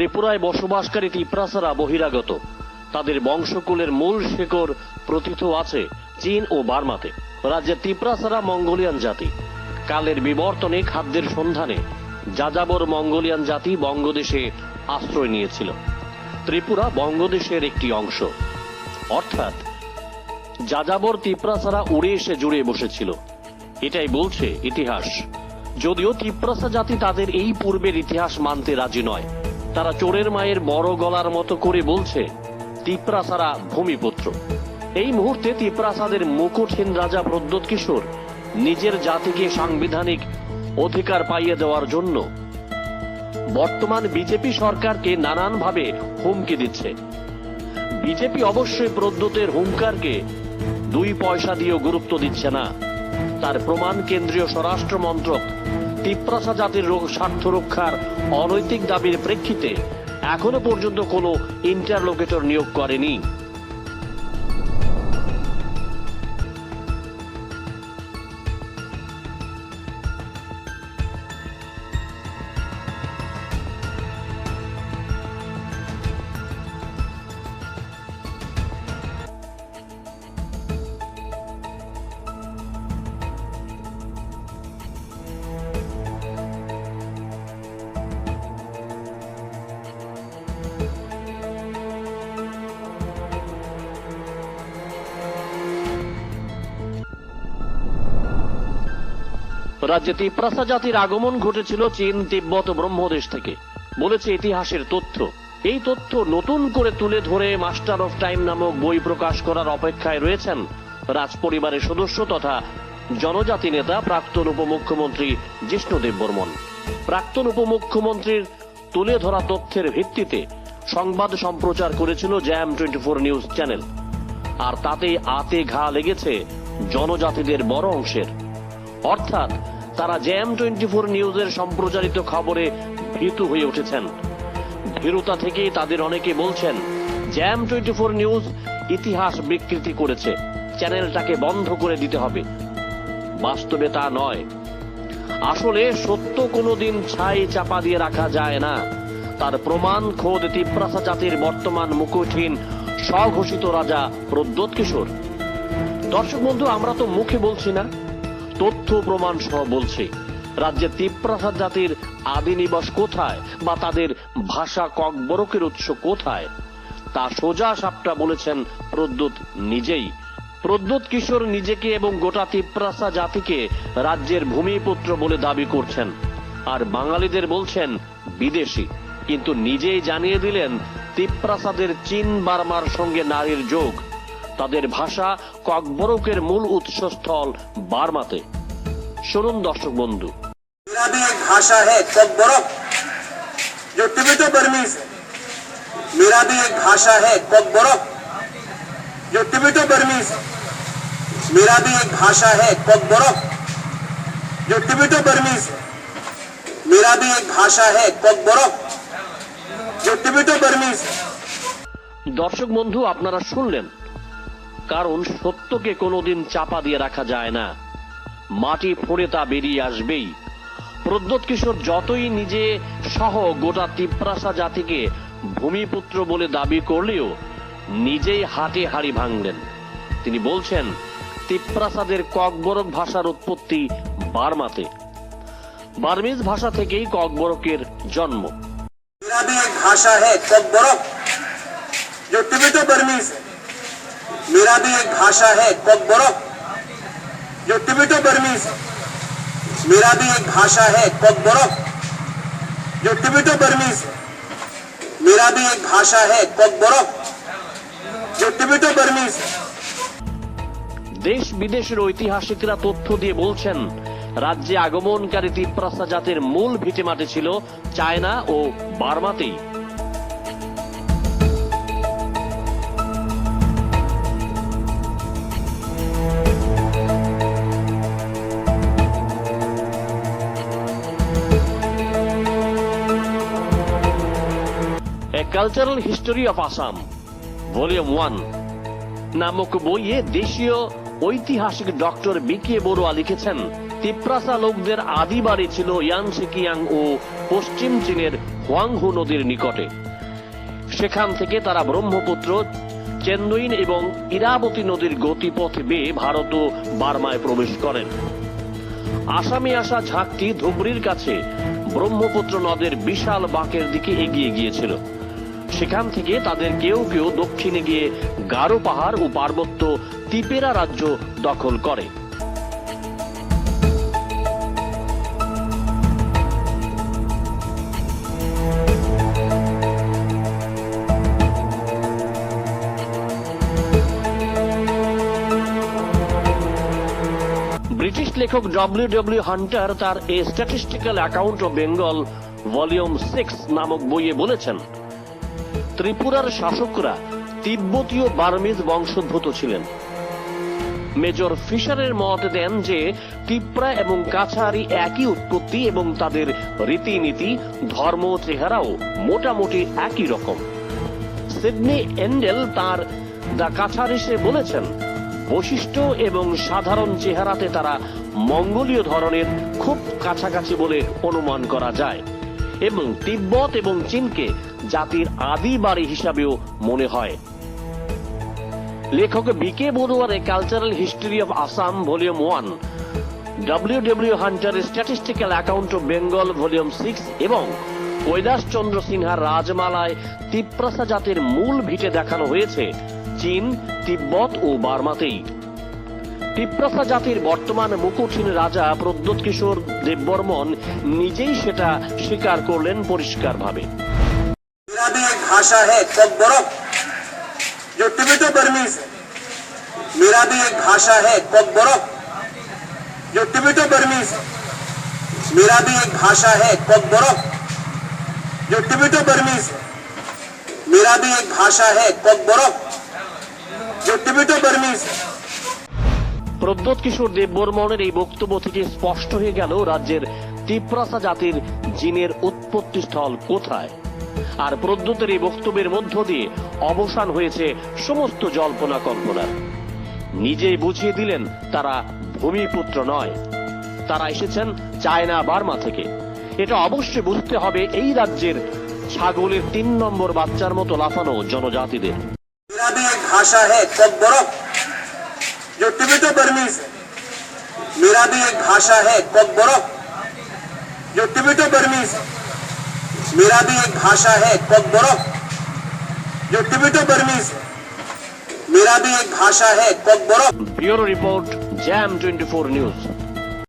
ত্রিপুরায় বসবাসকারী তিপ্রাসারা বহিরাগত। তাদের বংশকুলের মূল শেকড় প্রথিত আছে চীন ও বার্মাতে। রাজ্যের তিপ্রাসারা মঙ্গোলিয়ান জাতি। কালের বিবর্তনে খাদ্যের সন্ধানে যাযাবর মঙ্গোলিয়ান জাতি বঙ্গদেশে আশ্রয় নিয়েছিল। ত্রিপুরা বঙ্গদেশের একটি অংশ, অর্থাৎ যাযাবর তিপ্রাসারা উড়ে এসে জুড়ে বসেছিল, এটাই বলছে ইতিহাস। যদিও তিপ্রাসা জাতি তাদের এই পূর্বের ইতিহাস মানতে রাজি নয়। তারা চোরের মায়ের বড় গলার মতো করে বলছে তিপ্রাসারা ভূমিপুত্র। এই মুহূর্তে তিপ্রাসাদের মুকুটহীন রাজা প্রদ্যোৎ কিশোর নিজের জাতিকে সাংবিধানিক অধিকার পাইয়ে দেওয়ার জন্য বর্তমান বিজেপি সরকারকে নানানভাবে হুমকি দিচ্ছে। বিজেপি অবশ্যই প্রদ্যোতের হুঙ্কারকে 2 পয়সা দিয়েও গুরুত্ব দিচ্ছে না। তার প্রমাণ কেন্দ্রীয় স্বরাষ্ট্র মন্ত্রক তিপ্রাসা জাতির স্বার্থ রক্ষার অনৈতিক দাবির প্রেক্ষিতে এখনো পর্যন্ত কোনো ইন্টারলোকেটর নিয়োগ করেনি। রাজ্যে তিপ্রাসা জাতির আগমন ঘটেছিল চীন, তিব্বত, ব্রহ্মদেশ থেকে, বলেছে ইতিহাসের তথ্য। এই তথ্য নতুন করে তুলে ধরে মাস্টার অফ টাইম নামক বই প্রকাশ করার অপেক্ষায় রয়েছেন রাজ পরিবারের সদস্য তথা জনজাতি নেতা প্রাক্তন উপমুখ্যমন্ত্রী জিষ্ণু দেববর্মন। প্রাক্তন উপমুখ্যমন্ত্রীর তুলে ধরা তথ্যের ভিত্তিতে সংবাদ সম্প্রচার করেছিল জ্যাম 24 নিউজ চ্যানেল। আর তাতেই আতে ঘা লেগেছে জনজাতিদের বড় অংশের। অর্থাৎ তারা জ্যাম 24 নিউজের সম্প্রচারিত খবরে ভীতু হয়ে উঠেছেন। ভীরুতা থেকেই তাদের অনেকে বলছেন জ্যাম 24 নিউজ ইতিহাস বিকৃতি করেছে, চ্যানেলটাকে বন্ধ করে দিতে হবে। বাস্তবে তা নয়। আসলে সত্য কোনোদিন ছাই চাপা দিয়ে রাখা যায় না। তার প্রমাণ খোদ তিপ্রাসা জাতির বর্তমান মুকুটহীন স্বঘোষিত রাজা প্রদ্যোৎ কিশোর। দর্শক বন্ধু, আমরা তো মুখে বলছি না, তথ্য প্রমাণ সহ বলছে। রাজ্যের তিপ্রাসা জাতির আদি নিবাস কোথায় বা তাদের ভাষা ককবরকের উৎস কোথায় তা সোজা সাপটা বলেছেন প্রদ্যোৎ নিজেই। প্রদ্যোৎ কিশোর নিজেকে এবং গোটা তিপ্রাসা জাতিকে রাজ্যের ভূমিপুত্র বলে দাবি করছেন, আর বাঙালিদের বলছেন বিদেশি। কিন্তু নিজেই জানিয়ে দিলেন তিপ্রাসাদের চীন বার্মার সঙ্গে নারীর যোগ। তাদের ভাষা ককবরকের মূল উৎসস্থল বার্মাতে। শুনুন দর্শক বন্ধু। मेरा भी एक भाषा है ककबरक, जो टिबेटो बर्मीज है। मेरा भी एक भाषा है ककबरक, जो टिबेटो बर्मीज है। मेरा भी एक भाषा है ककबरक, जो टिबेटो बर्मीज है। मेरा भी एक भाषा है ककबरक, जो टिबेटो बर्मीज है। দর্শক বন্ধু, আপনারা শুনলেন, কারণ সত্যকে কোনোদিন চাপা দিয়ে রাখা যায় না। মাটি ফোড়ে তা বেরিয়ে আসবেই। প্রদ্যোৎ কিশোর যতই নিজে সহ গোটা তিপ্রাসা জাতিকে ভূমিপুত্র বলে দাবি করলেও নিজেই হাটে হাড়ি ভাঙলেন। তিনি বলছেন তিপ্রাসাদের ককবরক ভাষার উৎপত্তি বার্মাতে। বার্মিজ ভাষা থেকেই ককবরকের জন্ম। मेरा भी एक भाषा है ककबरक, जो टिबेटो बर्मीज है। मेरा भी एक भाषा है ककबरक, जो टिबेटो बर्मीज है। मेरा भी एक भाषा है ककबरक, जो टिबेटो बर्मीज है। मेरा भी एक भाषा है ककबरक, जो टिबेटो बर्मीज है। দেশ বিদেশের ঐতিহাসিকরা তথ্য দিয়ে বলছেন রাজ্যে আগমনকারী তিপ্রাসা জাতির মূল ভিটেমাটি ছিল চায়না ও বার্মাতেই। A cultural history of Assam volume 1 নামক বইয়ে দেশীয় ঐতিহাসিক ডক্টর বি কে বড়ুয়া লিখেছেন তিপ্রাসা লোকদের আদি বাড়ি ছিল ইয়ানসিকিয়াং ও পশ্চিম চীনের হোয়াংহু নদীর নিকটে। সেখান থেকে তারা ব্রহ্মপুত্র, চেন্দুইন এবং ইরাবতী নদীর গতিপথ বেয়ে ভারত ও বার্মায় প্রবেশ করেন। আসামে আসা ঝাঁকটি ধুবড়ির কাছে ব্রহ্মপুত্র নদের বিশাল বাঁকের দিকে এগিয়ে গিয়েছিল। সেখান থেকে তাদের কেউ কেউ দক্ষিণে গিয়ে গারো পাহাড় ও পার্বত্য তিপেরা রাজ্য দখল করে। ব্রিটিশ লেখক ডব্লিউ হান্টার তার a statistical account of Bengal volume 6 নামক বইয়ে বলেছেন, ত্রিপুরার শাসকরা তিব্বতীয় বার্মিজ বংশোদ্ভূত ছিলেন। মেজর ফিশারের মত দেন যে তিপ্রা এবং কাছারি একই উৎপত্তি এবং তাদের রীতিনীতি, ধর্ম, চেহারাও মোটামুটি একই রকম। সিডনি এন্ডেল তার দ্য কাছারিসে বলেছেন, বৈশিষ্ট্য এবং সাধারণ চেহারাতে তারা মঙ্গোলীয় ধরনের খুব কাছাকাছি বলে অনুমান করা যায় এবং তিব্বত এবং চীনকে জাতির আদি বাড়ি হিসাবেও মনে হয়। লেখক বিকে বড়ুয়ার a cultural history of Assam volume 1, W হান্টারের statistical account of Bengal volume 6 এবং কৈলাস চন্দ্র সিনহার রাজমালায় তিপ্রাসা জাতির মূল ভিটে দেখানো হয়েছে চীন, তিব্বত ও বার্মাতেই। তিপ্রাসা জাতির বর্তমান মুকুটহীন রাজা প্রদ্যোৎ কিশোর দেববর্মন নিজেই সেটা স্বীকার করলেন পরিষ্কারভাবে। मेरा भी एक भाषा है कोकबोरोक, जो टिबेटो बर्मीज है। मेरा भी एक भाषा है कोकबोरोक, जो टिबेटो बर्मीज है। मेरा भी एक भाषा है कोकबोरोक, जो टिबेटो बर्मीज है। मेरा भी एक भाषा है कोकबोरोक, जो टिबेटो बर्मीज है। প্রদ্যোৎ কিশোর দেববর্মনের এই বক্তব্য থেকে স্পষ্ট হয়ে গেল রাজ্যের তিপ্রাসা জাতির জিনের উৎপত্তি স্থল কোথায়। আর প্রদ্যোতের এই বক্তব্যের মধ্য দিয়ে অবসান হয়েছে সমস্ত জল্পনা কল্পনার। নিজেই বুঝিয়ে দিলেন তারা ভূমিপুত্র নয়, তারা এসেছেন চায়না, বার্মা থেকে। এটা অবশ্যই বুঝতে হবে এই রাজ্যের ছাগলের 3 নম্বর বাচ্চার মতো লাফানো জনজাতিদের। मेरा भी एक भाषा है कोकबोरोक, जो टिबेटो बर्मीज है। मेरा भी एक भाषा है कोकबोरोक, जो टिबेटो बर्मीज है। मेरा भी एक भाषा है कोकबोरोक, जो टिबेटो बर्मीज है। मेरा भी एक भाषा है Kokborok. Bureau report, jam 24 news.